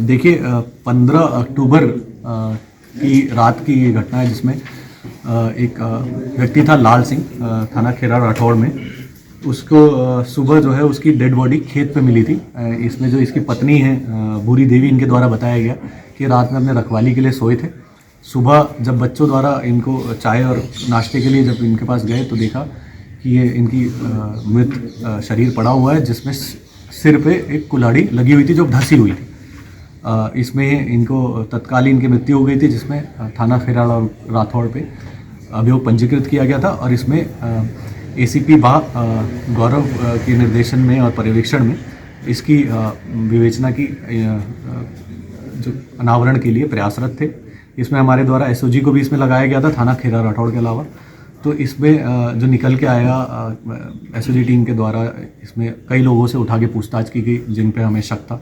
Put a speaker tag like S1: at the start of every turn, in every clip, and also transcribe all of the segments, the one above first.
S1: देखिए 15 अक्टूबर की रात की ये घटना है जिसमें एक व्यक्ति था लाल सिंह, थाना खेरा राठौड़ में। उसको सुबह जो है उसकी डेड बॉडी खेत पे मिली थी। इसमें जो इसकी पत्नी है भूरी देवी, इनके द्वारा बताया गया कि रात में अपने रखवाली के लिए सोए थे। सुबह जब बच्चों द्वारा इनको चाय और नाश्ते के लिए जब इनके पास गए तो देखा कि ये इनकी मृत शरीर पड़ा हुआ है, जिसमें सिर पे एक कुल्हाड़ी लगी हुई थी जो धंसी हुई थी। इसमें इनको तत्काल इनकी मृत्यु हो गई थी, जिसमें थाना खेरा राठौड़ पे अभियोग पंजीकृत किया गया था। और इसमें एसीपी बा गौरव के निर्देशन में और पर्यवेक्षण में इसकी विवेचना की जो अनावरण के लिए प्रयासरत थे। इसमें हमारे द्वारा एसओजी को भी इसमें लगाया गया था, थाना खेरा राठौड़ के अलावा। तो इसमें जो निकल के आया एसओजी टीम के द्वारा, इसमें कई लोगों से उठा के पूछताछ की गई जिन पे हमें शक था।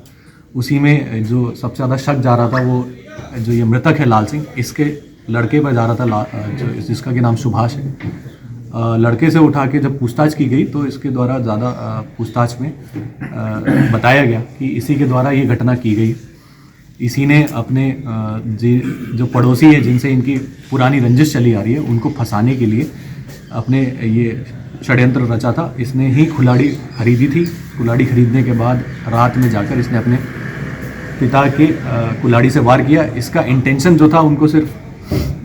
S1: उसी में जो सबसे ज़्यादा शक जा रहा था वो जो ये मृतक है लाल सिंह, इसके लड़के पर जा रहा था, जिसका कि नाम सुभाष है। लड़के से उठा के जब पूछताछ की गई तो इसके द्वारा ज़्यादा पूछताछ में बताया गया कि इसी के द्वारा ये घटना की गई। इसी ने अपने जो पड़ोसी है जिनसे इनकी पुरानी रंजिश चली आ रही है, उनको फंसाने के लिए अपने ये षड्यंत्र रचा था। इसने ही कुल्हाड़ी खरीदी थी। कुल्हाड़ी खरीदने के बाद रात में जाकर इसने अपने पिता के कुल्हाड़ी से वार किया। इसका इंटेंशन जो था उनको सिर्फ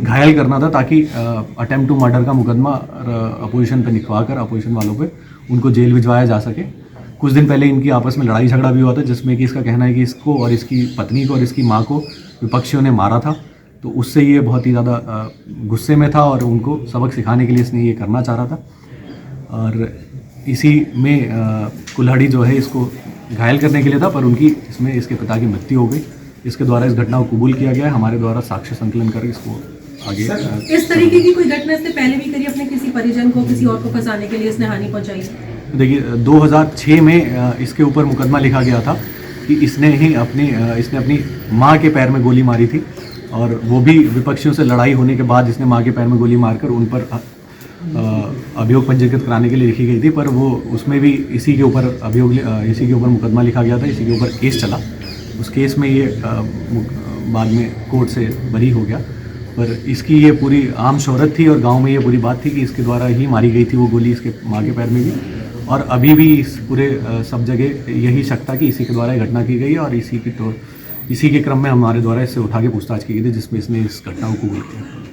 S1: घायल करना था, ताकि अटेम्प्ट टू मर्डर का मुकदमा अपोजिशन पे लिखवा कर अपोजिशन वालों पे उनको जेल भिजवाया जा सके। कुछ दिन पहले इनकी आपस में लड़ाई झगड़ा भी हुआ था, जिसमें कि इसका कहना है कि इसको और इसकी पत्नी को और इसकी माँ को विपक्षियों ने मारा था। तो उससे ये बहुत ही ज़्यादा गुस्से में था और उनको सबक सिखाने के लिए इसने ये करना चाह रहा था। और इसी में कुल्हाड़ी जो है इसको घायल करने के लिए था, पर उनकी इसमें इसके पिता की मृत्यु हो गई। इसके द्वारा इस घटना को कबूल किया गया है। हमारे द्वारा साक्ष्य संकलन कर इसको आगे
S2: इस तरीके की कोई घटना इससे पहले भी करी अपने किसी परिजन को, किसी और को फंसाने के लिए इसने हानि पहुंचाई?
S1: देखिए 2006 में इसके ऊपर मुकदमा लिखा गया था कि इसने अपनी माँ के पैर में गोली मारी थी, और वो भी विपक्षियों से लड़ाई होने के बाद इसने माँ के पैर में गोली मारकर उन पर अभियोग पंजीकृत कराने के लिए लिखी गई थी। पर वो उसमें भी इसी के ऊपर मुकदमा लिखा गया था, इसी के ऊपर केस चला। उस केस में ये बाद में कोर्ट से बरी हो गया। पर इसकी ये पूरी आम शोहरत थी और गांव में ये बुरी बात थी कि इसके द्वारा ही मारी गई थी वो गोली इसके माँ के पैर में भी। और अभी भी इस पूरे सब जगह यही शक था कि इसी के द्वारा ये घटना की गई है, और इसी के क्रम में हमारे द्वारा इससे उठा के पूछताछ की गई थी, जिसमें इसने इस घटना को कबूल किया।